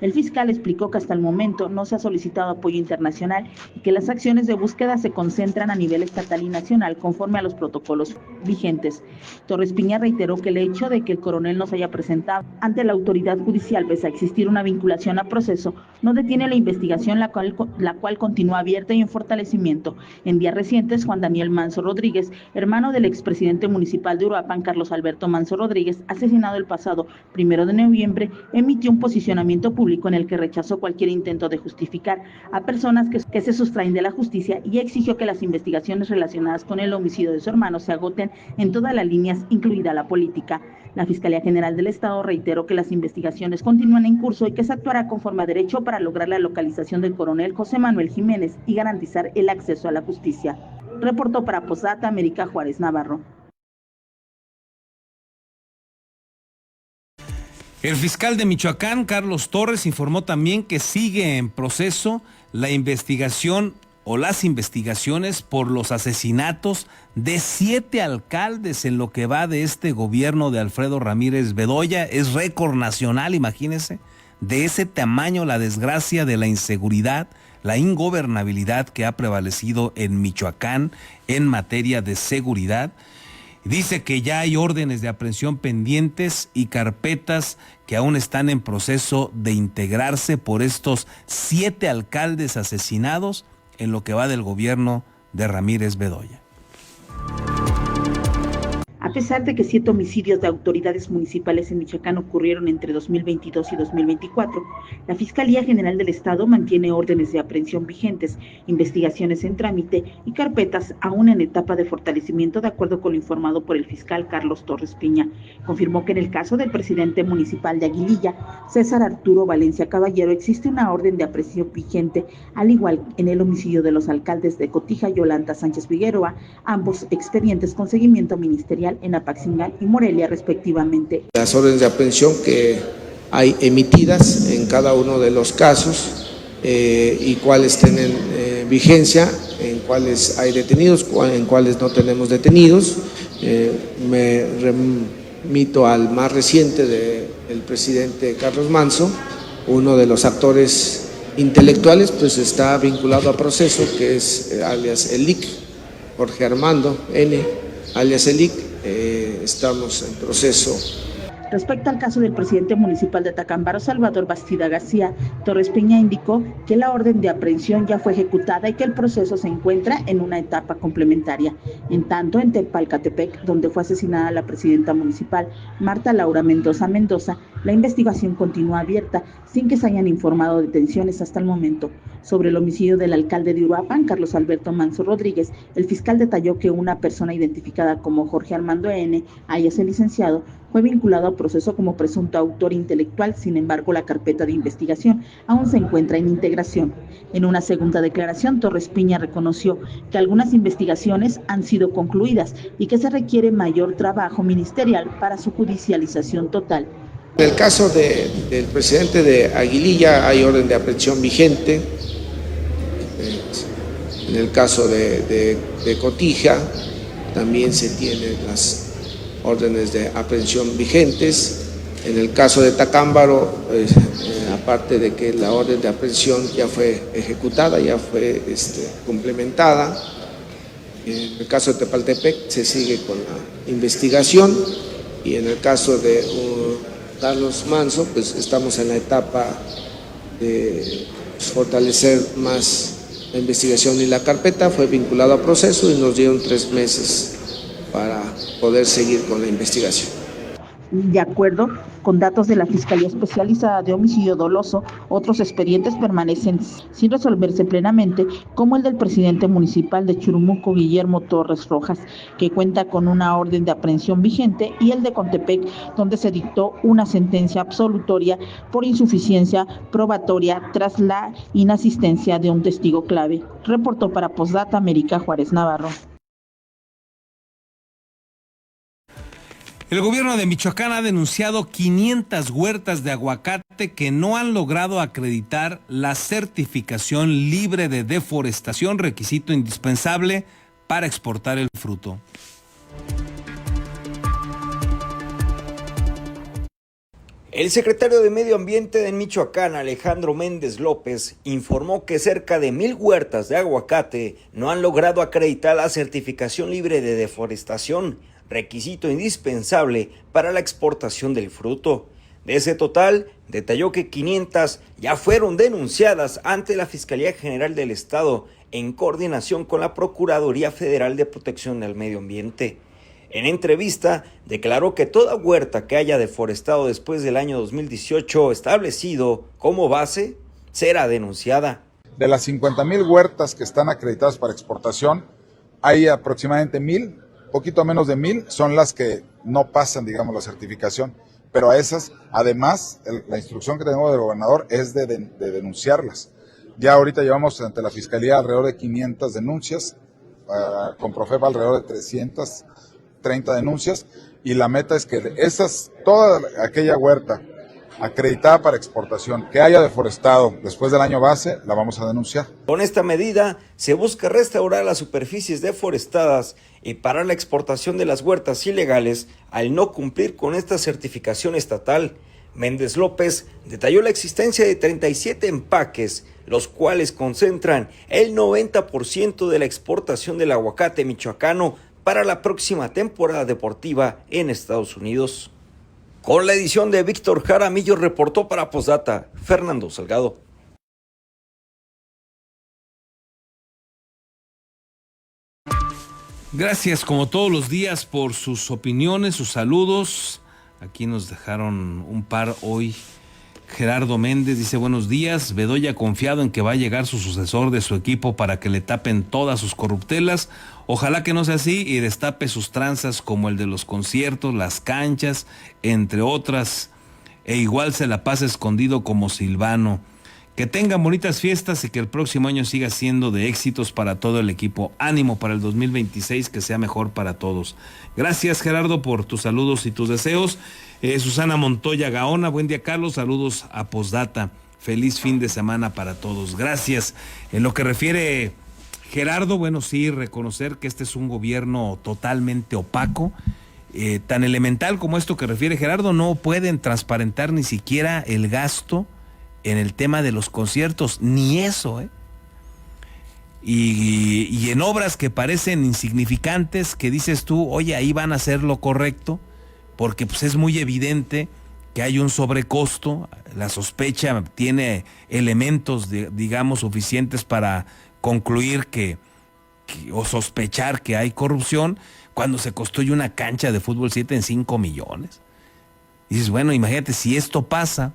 El fiscal explicó que hasta el momento no se ha solicitado apoyo internacional y que las acciones de búsqueda se concentran a nivel estatal y nacional conforme a los protocolos vigentes. Torres Piña reiteró que el hecho de que el coronel no se haya presentado ante la autoridad judicial, pese a existir una vinculación a proceso, no detiene la investigación, la cual continúa abierta y en fortalecimiento. En días recientes, Juan Daniel Manso Rodríguez, hermano del expresidente municipal de Uruapan, Carlos Alberto Manso Rodríguez, asesinado el pasado 1 de noviembre, emitió un posicionamiento público en el que rechazó cualquier intento de justificar a personas que se sustraen de la justicia, y exigió que las investigaciones relacionadas con el homicidio de su hermano se agoten en todas las líneas, incluida la política. La Fiscalía General del Estado reiteró que las investigaciones continúan en curso y que se actuará conforme a derecho para lograr la localización del coronel José Manuel Jiménez y garantizar el acceso a la justicia. Reportó para Posdata América Juárez Navarro. El fiscal de Michoacán, Carlos Torres, informó también que sigue en proceso la investigación o las investigaciones por los asesinatos de 7 alcaldes en lo que va de este gobierno de Alfredo Ramírez Bedoya. Es récord nacional, imagínense, de ese tamaño la desgracia de la inseguridad, la ingobernabilidad que ha prevalecido en Michoacán en materia de seguridad. Dice que ya hay órdenes de aprehensión pendientes y carpetas que aún están en proceso de integrarse por estos 7 alcaldes asesinados en lo que va del gobierno de Ramírez Bedoya. A pesar de que 7 homicidios de autoridades municipales en Michoacán ocurrieron entre 2022 y 2024, la Fiscalía General del Estado mantiene órdenes de aprehensión vigentes, investigaciones en trámite y carpetas aún en etapa de fortalecimiento, de acuerdo con lo informado por el fiscal Carlos Torres Piña. Confirmó que en el caso del presidente municipal de Aguililla, César Arturo Valencia Caballero, existe una orden de aprehensión vigente, al igual en el homicidio de los alcaldes de Cotija y Yolanda Sánchez Figueroa, ambos expedientes con seguimiento ministerial en Apaxingán y Morelia, respectivamente. Las órdenes de aprehensión que hay emitidas en cada uno de los casos y cuáles tienen vigencia, en cuáles hay detenidos, en cuáles no tenemos detenidos. Me remito al más reciente del presidente Carlos Manso, uno de los actores intelectuales, pues está vinculado a proceso, que es alias Elic, Jorge Armando N., alias Elic. Estamos en proceso. Respecto al caso del presidente municipal de Tacámbaro, Salvador Bastida García, Torres Peña indicó que la orden de aprehensión ya fue ejecutada y que el proceso se encuentra en una etapa complementaria. En tanto, en Tepalcatepec, donde fue asesinada la presidenta municipal, Marta Laura Mendoza Mendoza, la investigación continúa abierta sin que se hayan informado detenciones hasta el momento. Sobre el homicidio del alcalde de Uruapan, Carlos Alberto Manso Rodríguez, el fiscal detalló que una persona identificada como Jorge Armando N., alias el licenciado, fue vinculado al proceso como presunto autor intelectual. Sin embargo, la carpeta de investigación aún se encuentra en integración. En una segunda declaración, Torres Piña reconoció que algunas investigaciones han sido concluidas y que se requiere mayor trabajo ministerial para su judicialización total. En el caso del presidente de Aguililla hay orden de aprehensión vigente. En el caso de Cotija también se tienen las órdenes de aprehensión vigentes. En el caso de Tacámbaro, aparte de que la orden de aprehensión ya fue ejecutada, ya fue complementada. En el caso de Tepaltepec se sigue con la investigación, y en el caso de Carlos Manso, pues estamos en la etapa de fortalecer más la investigación y la carpeta. Fue vinculado a proceso y nos dieron 3 meses para poder seguir con la investigación. De acuerdo con datos de la Fiscalía Especializada de Homicidio Doloso, otros expedientes permanecen sin resolverse plenamente, como el del presidente municipal de Churumuco, Guillermo Torres Rojas, que cuenta con una orden de aprehensión vigente, y el de Contepec, donde se dictó una sentencia absolutoria por insuficiencia probatoria tras la inasistencia de un testigo clave. Reportó para Postdata América Juárez Navarro. El gobierno de Michoacán ha denunciado 500 huertas de aguacate que no han logrado acreditar la certificación libre de deforestación, requisito indispensable para exportar el fruto. El secretario de Medio Ambiente de Michoacán, Alejandro Méndez López, informó que cerca de 1,000 huertas de aguacate no han logrado acreditar la certificación libre de deforestación, requisito indispensable para la exportación del fruto. De ese total, detalló que 500 ya fueron denunciadas ante la Fiscalía General del Estado en coordinación con la Procuraduría Federal de Protección del Medio Ambiente. En entrevista, declaró que toda huerta que haya deforestado después del año 2018 establecido como base será denunciada. De las 50,000 huertas que están acreditadas para exportación, hay aproximadamente 1,000, poquito menos de 1,000, son las que no pasan, digamos, la certificación. Pero a esas, además, la instrucción que tenemos del gobernador es de denunciarlas. Ya ahorita llevamos ante la Fiscalía alrededor de 500 denuncias, con Profepa alrededor de 330 denuncias, y la meta es que toda aquella huerta acreditada para exportación que haya deforestado después del año base, la vamos a denunciar. Con esta medida se busca restaurar las superficies deforestadas y parar la exportación de las huertas ilegales al no cumplir con esta certificación estatal. Méndez López detalló la existencia de 37 empaques los cuales concentran el 90% de la exportación del aguacate michoacano para la próxima temporada deportiva en Estados Unidos. Con la edición de Víctor Jaramillo, reportó para Postdata Fernando Salgado. Gracias como todos los días por sus opiniones, sus saludos. Aquí nos dejaron un par hoy. Gerardo Méndez dice: buenos días, Bedoya confiado en que va a llegar su sucesor de su equipo para que le tapen todas sus corruptelas. Ojalá que no sea así y destape sus tranzas como el de los conciertos, las canchas, entre otras. E igual se la pasa escondido como Silvano. Que tengan bonitas fiestas y que el próximo año siga siendo de éxitos para todo el equipo. Ánimo para el 2026, que sea mejor para todos. Gracias, Gerardo, por tus saludos y tus deseos. Susana Montoya Gaona, buen día, Carlos, saludos a Postdata. Feliz fin de semana para todos. Gracias. En lo que refiere Gerardo, bueno, sí, reconocer que este es un gobierno totalmente opaco. Tan elemental como esto que refiere Gerardo, no pueden transparentar ni siquiera el gasto en el tema de los conciertos, ni eso, y en obras que parecen insignificantes, que dices tú, oye, ahí van a hacer lo correcto, porque pues es muy evidente que hay un sobrecosto, la sospecha tiene elementos, digamos, suficientes para concluir o sospechar que hay corrupción, cuando se construye una cancha de fútbol 7 en 5 millones. Y dices, bueno, imagínate, si esto pasa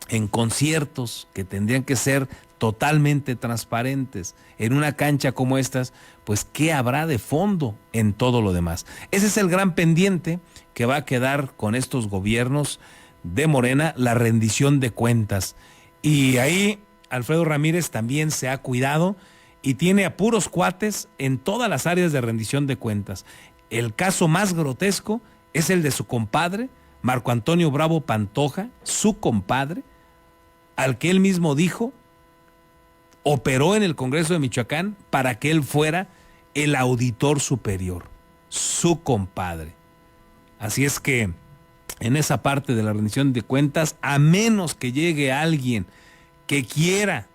en conciertos que tendrían que ser totalmente transparentes, en una cancha como estas, pues ¿qué habrá de fondo en todo lo demás? Ese es el gran pendiente que va a quedar con estos gobiernos de Morena, la rendición de cuentas. Y ahí Alfredo Ramírez también se ha cuidado y tiene a puros cuates en todas las áreas de rendición de cuentas. El caso más grotesco es el de su compadre, Marco Antonio Bravo Pantoja, su compadre, al que él mismo dijo, operó en el Congreso de Michoacán para que él fuera el auditor superior, su compadre. Así es que en esa parte de la rendición de cuentas, a menos que llegue alguien que quiera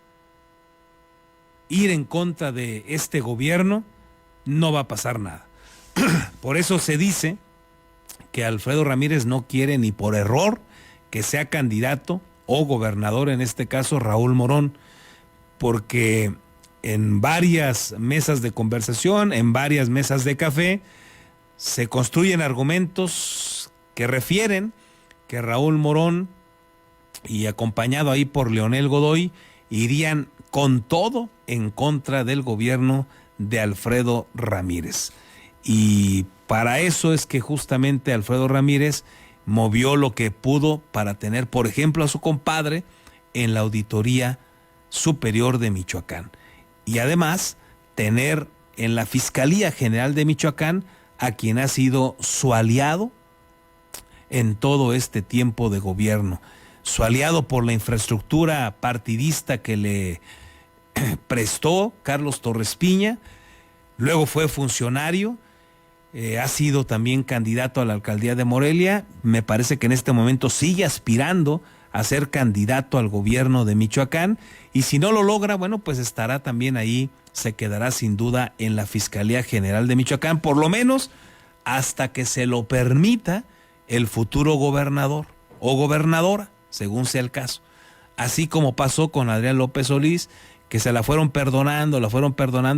ir en contra de este gobierno, no va a pasar nada. Por eso se dice que Alfredo Ramírez no quiere ni por error que sea candidato o gobernador, en este caso Raúl Morón, porque en varias mesas de conversación, en varias mesas de café, se construyen argumentos que refieren que Raúl Morón, y acompañado ahí por Leonel Godoy, irían con todo en contra del gobierno de Alfredo Ramírez. Y para eso es que justamente Alfredo Ramírez movió lo que pudo para tener, por ejemplo, a su compadre en la Auditoría Superior de Michoacán. Y además, tener en la Fiscalía General de Michoacán a quien ha sido su aliado en todo este tiempo de gobierno. Su aliado por la infraestructura partidista que le prestó Carlos Torres Piña, luego fue funcionario, ha sido también candidato a la alcaldía de Morelia, me parece que en este momento sigue aspirando a ser candidato al gobierno de Michoacán, y si no lo logra, bueno, pues estará también ahí, se quedará sin duda en la Fiscalía General de Michoacán, por lo menos hasta que se lo permita el futuro gobernador o gobernadora, según sea el caso. Así como pasó con Adrián López Solís, que se la fueron perdonando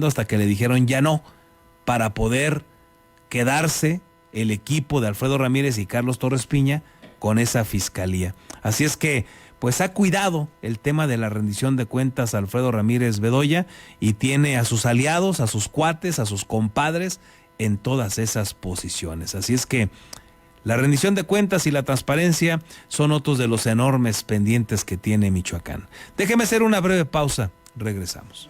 hasta que le dijeron ya no, para poder quedarse el equipo de Alfredo Ramírez y Carlos Torres Piña con esa fiscalía. Así es que, pues ha cuidado el tema de la rendición de cuentas Alfredo Ramírez Bedoya y tiene a sus aliados, a sus cuates, a sus compadres en todas esas posiciones. Así es que la rendición de cuentas y la transparencia son otros de los enormes pendientes que tiene Michoacán. Déjeme hacer una breve pausa. Regresamos.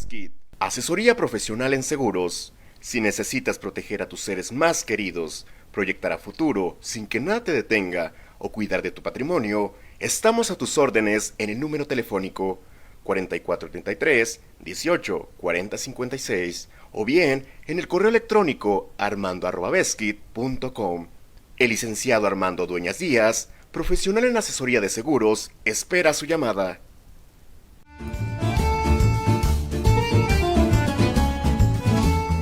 Kit, asesoría profesional en seguros. Si necesitas proteger a tus seres más queridos, proyectar a futuro sin que nada te detenga o cuidar de tu patrimonio, estamos a tus órdenes en el número telefónico 4433 18 40 56 o bien en el correo electrónico armando@beskid.com. El licenciado Armando Dueñas Díaz, profesional en asesoría de seguros, espera su llamada.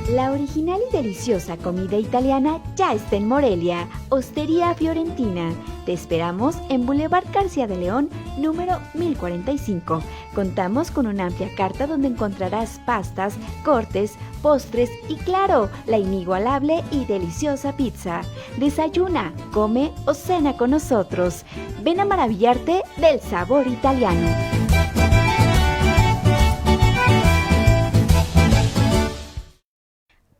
La original y deliciosa comida italiana ya está en Morelia, Ostería Fiorentina. Te esperamos en Boulevard García de León, número 1045. Contamos con una amplia carta donde encontrarás pastas, cortes, postres y, claro, la inigualable y deliciosa pizza. Desayuna, come o cena con nosotros. Ven a maravillarte del sabor italiano.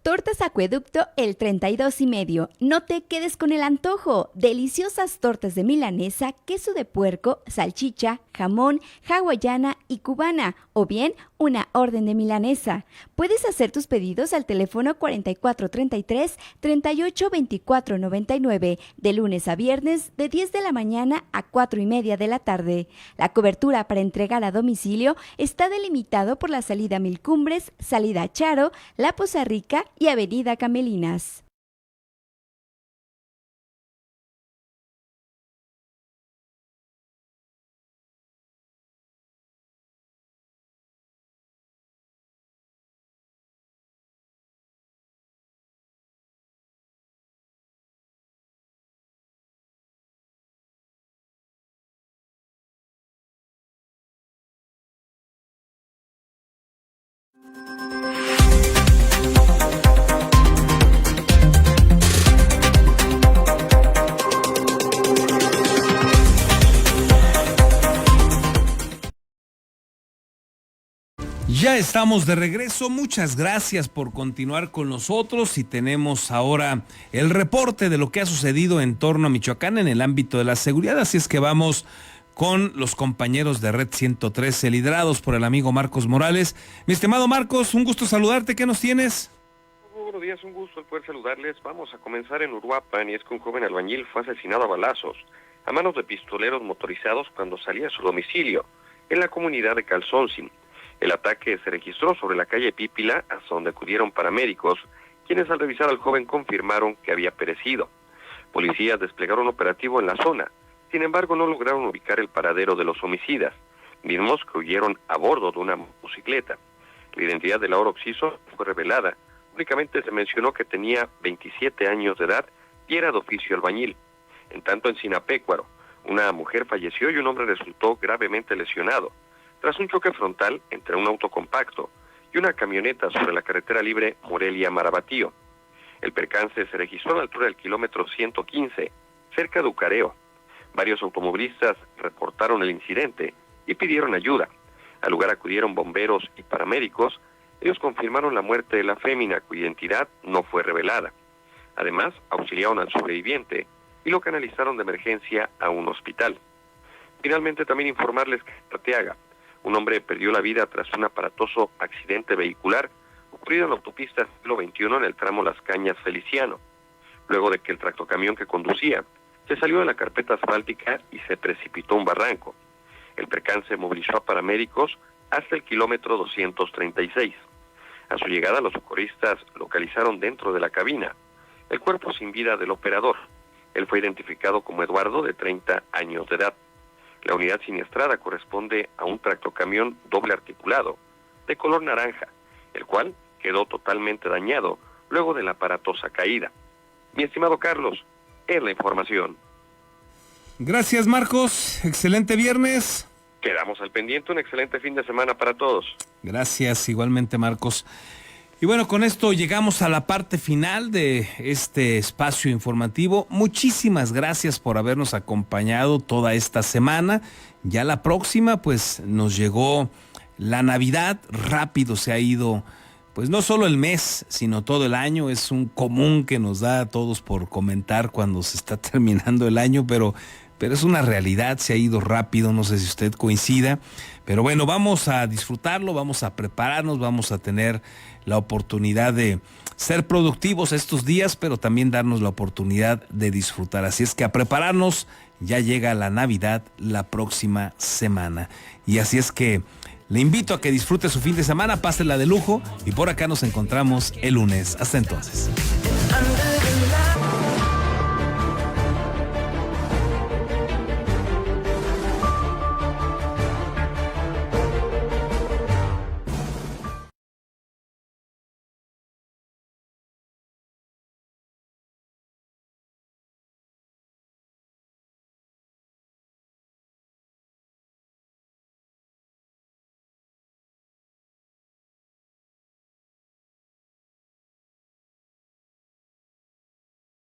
Tortas Acueducto el 32 y medio. No te quedes con el antojo. Deliciosas tortas de milanesa, queso de puerco, salchicha, jamón, hawaiana y cubana, o bien una orden de milanesa. Puedes hacer tus pedidos al teléfono 4433-382499, de lunes a viernes de 10 de la mañana a 4:30 de la tarde. La cobertura para entregar a domicilio está delimitado por la salida Mil Cumbres, salida Charo, La Poza Rica y Avenida Camelinas. Ya estamos de regreso, muchas gracias por continuar con nosotros y tenemos ahora el reporte de lo que ha sucedido en torno a Michoacán en el ámbito de la seguridad, así es que vamos con los compañeros de Red 113 liderados por el amigo Marcos Morales. Mi estimado Marcos, un gusto saludarte, ¿qué nos tienes? Muy buenos días, un gusto el poder saludarles. Vamos a comenzar en Uruapan y es que un joven albañil fue asesinado a balazos a manos de pistoleros motorizados cuando salía a su domicilio en la comunidad de Calzoncin. El ataque se registró sobre la calle Pípila, hasta donde acudieron paramédicos, quienes al revisar al joven confirmaron que había perecido. Policías desplegaron operativo en la zona, sin embargo no lograron ubicar el paradero de los homicidas, mismos que huyeron a bordo de una motocicleta. La identidad del ahora occiso fue revelada, únicamente se mencionó que tenía 27 años de edad y era de oficio albañil. En tanto en Sinapecuaro, una mujer falleció y un hombre resultó gravemente lesionado tras un choque frontal entre un auto compacto y una camioneta sobre la carretera libre Morelia-Marabatío. El percance se registró a la altura del kilómetro 115, cerca de Ucareo. Varios automovilistas reportaron el incidente y pidieron ayuda. Al lugar acudieron bomberos y paramédicos. Ellos confirmaron la muerte de la fémina, cuya identidad no fue revelada. Además, auxiliaron al sobreviviente y lo canalizaron de emergencia a un hospital. Finalmente, también informarles que en Arteaga, un hombre perdió la vida tras un aparatoso accidente vehicular ocurrido en la autopista siglo XXI en el tramo Las Cañas-Feliciano, luego de que el tractocamión que conducía se salió de la carpeta asfáltica y se precipitó a un barranco. El percance movilizó a paramédicos hasta el kilómetro 236. A su llegada, los socorristas localizaron dentro de la cabina el cuerpo sin vida del operador. Él fue identificado como Eduardo, de 30 años de edad. La unidad siniestrada corresponde a un tractocamión doble articulado, de color naranja, el cual quedó totalmente dañado luego de la aparatosa caída. Mi estimado Carlos, es la información. Gracias, Marcos, excelente viernes. Quedamos al pendiente, un excelente fin de semana para todos. Gracias, igualmente, Marcos. Y bueno, con esto llegamos a la parte final de este espacio informativo. Muchísimas gracias por habernos acompañado toda esta semana. Ya la próxima, pues nos llegó la Navidad, rápido se ha ido, pues no solo el mes, sino todo el año. Es un común que nos da a todos por comentar cuando se está terminando el año, pero es una realidad, se ha ido rápido, no sé si usted coincida, pero bueno, vamos a disfrutarlo, vamos a prepararnos, vamos a tener la oportunidad de ser productivos estos días, pero también darnos la oportunidad de disfrutar, así es que a prepararnos, ya llega la Navidad la próxima semana, y así es que Le invito a que disfrute su fin de semana, pásela de lujo y por acá nos encontramos el lunes. Hasta entonces.